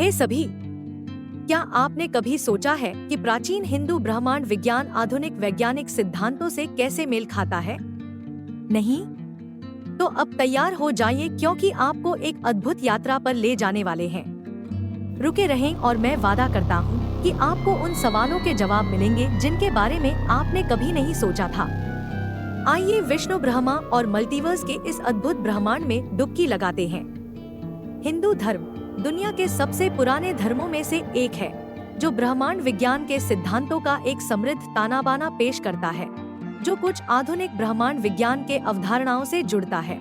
हे सभी, क्या आपने कभी सोचा है कि प्राचीन हिंदू ब्रह्मांड विज्ञान आधुनिक वैज्ञानिक सिद्धांतों से कैसे मेल खाता है? नहीं? तो अब तैयार हो जाइए, क्योंकि आपको एक अद्भुत यात्रा पर ले जाने वाले हैं। रुके रहें और मैं वादा करता हूँ कि आपको उन सवालों के जवाब मिलेंगे जिनके बारे में आपने कभी नहीं सोचा था। आइए विष्णु, ब्रह्मा और मल्टीवर्स के इस अद्भुत ब्रह्मांड में डुबकी लगाते हैं। हिंदू धर्म दुनिया के सबसे पुराने धर्मों में से एक है, जो ब्रह्मांड विज्ञान के सिद्धांतों का एक समृद्ध तानाबाना पेश करता है, जो कुछ आधुनिक ब्रह्मांड विज्ञान के अवधारणाओं से जुड़ता है।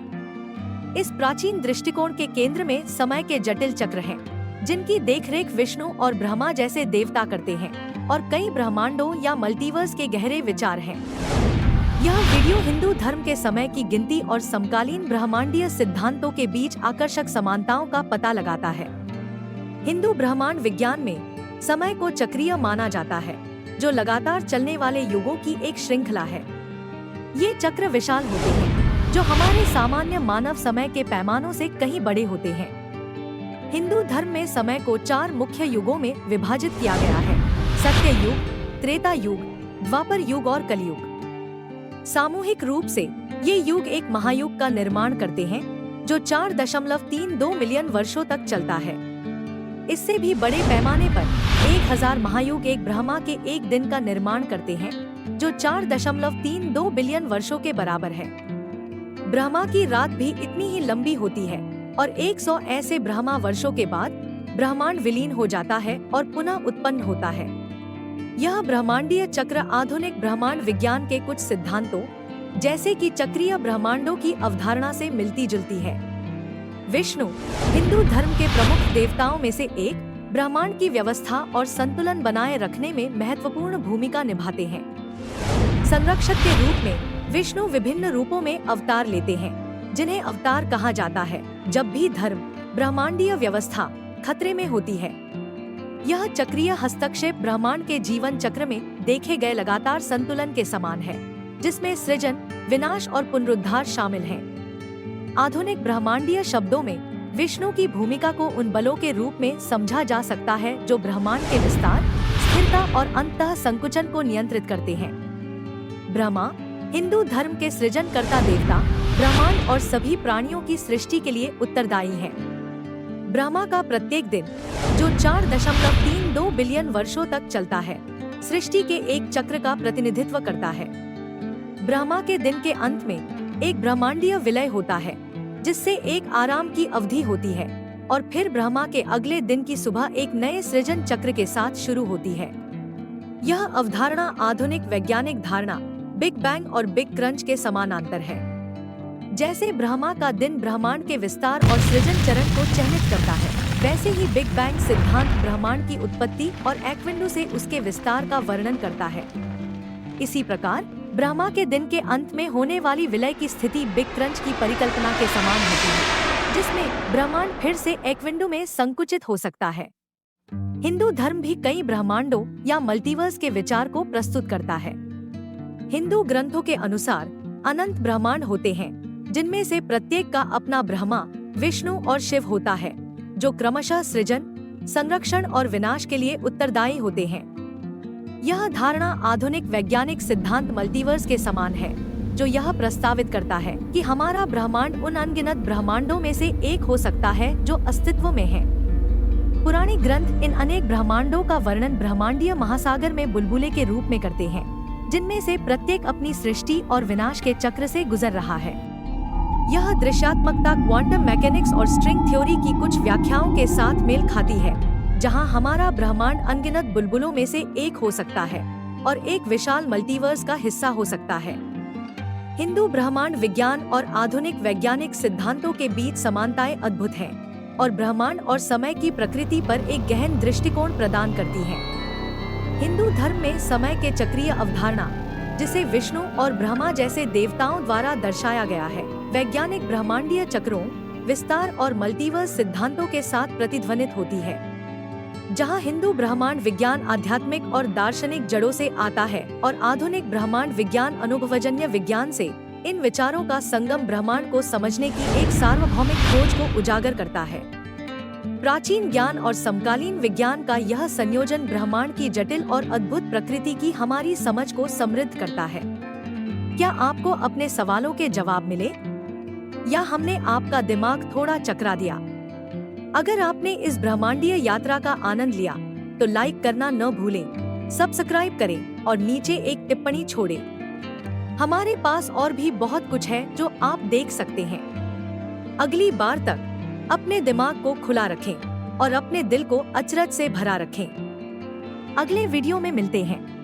इस प्राचीन दृष्टिकोण के केंद्र में समय के जटिल चक्र हैं, जिनकी देखरेख विष्णु और ब्रह्मा जैसे देवता करते हैं, और कई ब्रह्मांडों या मल्टीवर्स के गहरे विचार हैं। यह वीडियो हिंदू धर्म के समय की गिनती और समकालीन ब्रह्मांडीय सिद्धांतों के बीच आकर्षक समानताओं का पता लगाता है। हिंदू ब्रह्मांड विज्ञान में समय को चक्रीय माना जाता है, जो लगातार चलने वाले युगों की एक श्रृंखला है। ये चक्र विशाल होते हैं, जो हमारे सामान्य मानव समय के पैमानों से कहीं बड़े होते हैं। हिंदू धर्म में समय को 4 मुख्य युगों में विभाजित किया गया है: सत्य युग, त्रेता युग, द्वापर युग और कलयुग। सामूहिक रूप से ये युग एक महायुग का निर्माण करते हैं, जो 4.32 मिलियन वर्षों तक चलता है। इससे भी बड़े पैमाने पर 1000 महायुग एक ब्रह्मा के एक दिन का निर्माण करते हैं, जो 4.32 बिलियन वर्षों के बराबर है। ब्रह्मा की रात भी इतनी ही लंबी होती है, और 100 ऐसे ब्रह्मा वर्षों के बाद ब्रह्मांड विलीन हो जाता है और पुनः उत्पन्न होता है। यह ब्रह्मांडीय चक्र आधुनिक ब्रह्मांड विज्ञान के कुछ सिद्धांतों, जैसे कि चक्रीय ब्रह्मांडों की अवधारणा से मिलती जुलती है। विष्णु हिंदू धर्म के प्रमुख देवताओं में से एक, ब्रह्मांड की व्यवस्था और संतुलन बनाए रखने में महत्वपूर्ण भूमिका निभाते हैं। संरक्षक के रूप में विष्णु विभिन्न रूपों में अवतार लेते हैं, जिन्हें अवतार कहा जाता है जब भी धर्म, ब्रह्मांडीय व्यवस्था खतरे में होती है। यह चक्रीय हस्तक्षेप ब्रह्मांड के जीवन चक्र में देखे गए लगातार संतुलन के समान है, जिसमें सृजन, विनाश और पुनरुद्धार शामिल हैं। आधुनिक ब्रह्मांडीय शब्दों में विष्णु की भूमिका को उन बलों के रूप में समझा जा सकता है जो ब्रह्मांड के विस्तार, स्थिरता और अंततः संकुचन को नियंत्रित करते हैं। ब्रह्मा हिंदू धर्म के सृजनकर्ता देवता, ब्रह्मांड और सभी प्राणियों की सृष्टि के लिए उत्तरदायी हैं। ब्रह्मा का प्रत्येक दिन, जो 4.32 बिलियन वर्षों तक चलता है, सृष्टि के एक चक्र का प्रतिनिधित्व करता है। ब्रह्मा के दिन के अंत में एक ब्रह्मांडीय विलय होता है, जिससे एक आराम की अवधि होती है, और फिर ब्रह्मा के अगले दिन की सुबह एक नए सृजन चक्र के साथ शुरू होती है। यह अवधारणा आधुनिक वैज्ञानिक धारणा बिग बैंग और बिग क्रंच के समानांतर है। जैसे ब्रह्मा का दिन ब्रह्मांड के विस्तार और सृजन चरण को चिह्नित करता है, वैसे ही बिग बैंग सिद्धांत ब्रह्मांड की उत्पत्ति और एक्विंडो से उसके विस्तार का वर्णन करता है। इसी प्रकार ब्रह्मा के दिन के अंत में होने वाली विलय की स्थिति बिग क्रंच की परिकल्पना के समान होती है, जिसमें ब्रह्मांड फिर से एक्विंडो में संकुचित हो सकता है। हिंदू धर्म भी कई ब्रह्मांडों या मल्टीवर्स के विचार को प्रस्तुत करता है। हिंदू ग्रंथों के अनुसार अनंत ब्रह्मांड होते हैं, जिनमें से प्रत्येक का अपना ब्रह्मा, विष्णु और शिव होता है, जो क्रमशः सृजन, संरक्षण और विनाश के लिए उत्तरदायी होते हैं। यह धारणा आधुनिक वैज्ञानिक सिद्धांत मल्टीवर्स के समान है, जो यह प्रस्तावित करता है कि हमारा ब्रह्मांड उन अनगिनत ब्रह्मांडों में से एक हो सकता है जो अस्तित्व में है। पुराने ग्रंथ इन अनेक ब्रह्मांडों का वर्णन ब्रह्मांडीय महासागर में बुलबुले के रूप में करते हैं, जिनमें से प्रत्येक अपनी सृष्टि और विनाश के चक्र से गुजर रहा है। यह दृश्यात्मकता क्वांटम मैकेनिक्स और स्ट्रिंग थ्योरी की कुछ व्याख्याओं के साथ मेल खाती है, जहां हमारा ब्रह्मांड अनगिनत बुलबुलों में से एक हो सकता है और एक विशाल मल्टीवर्स का हिस्सा हो सकता है। हिंदू ब्रह्मांड विज्ञान और आधुनिक वैज्ञानिक सिद्धांतों के बीच समानताएं अद्भुत हैं और ब्रह्मांड और समय की प्रकृति पर एक गहन दृष्टिकोण प्रदान करती हैं। हिंदू धर्म में समय के चक्रीय अवधारणा, जिसे विष्णु और ब्रह्मा जैसे देवताओं द्वारा दर्शाया गया है, वैज्ञानिक ब्रह्मांडीय चक्रों, विस्तार और मल्टीवर्स सिद्धांतों के साथ प्रतिध्वनित होती है। जहां हिंदू ब्रह्मांड विज्ञान आध्यात्मिक और दार्शनिक जड़ों से आता है और आधुनिक ब्रह्मांड विज्ञान अनुभवजन्य विज्ञान से, इन विचारों का संगम ब्रह्मांड को समझने की एक सार्वभौमिक खोज को उजागर करता है। प्राचीन ज्ञान और समकालीन विज्ञान का यह संयोजन ब्रह्मांड की जटिल और अद्भुत प्रकृति की हमारी समझ को समृद्ध करता है। क्या आपको अपने सवालों के जवाब मिले या हमने आपका दिमाग थोड़ा चकरा दिया? अगर आपने इस ब्रह्मांडीय यात्रा का आनंद लिया तो लाइक करना न भूलें, सब्सक्राइब करें और नीचे एक टिप्पणी छोड़ें। हमारे पास और भी बहुत कुछ है जो आप देख सकते हैं। अगली बार तक अपने दिमाग को खुला रखें और अपने दिल को अचरज से भरा रखें। अगले वीडियो में मिलते हैं।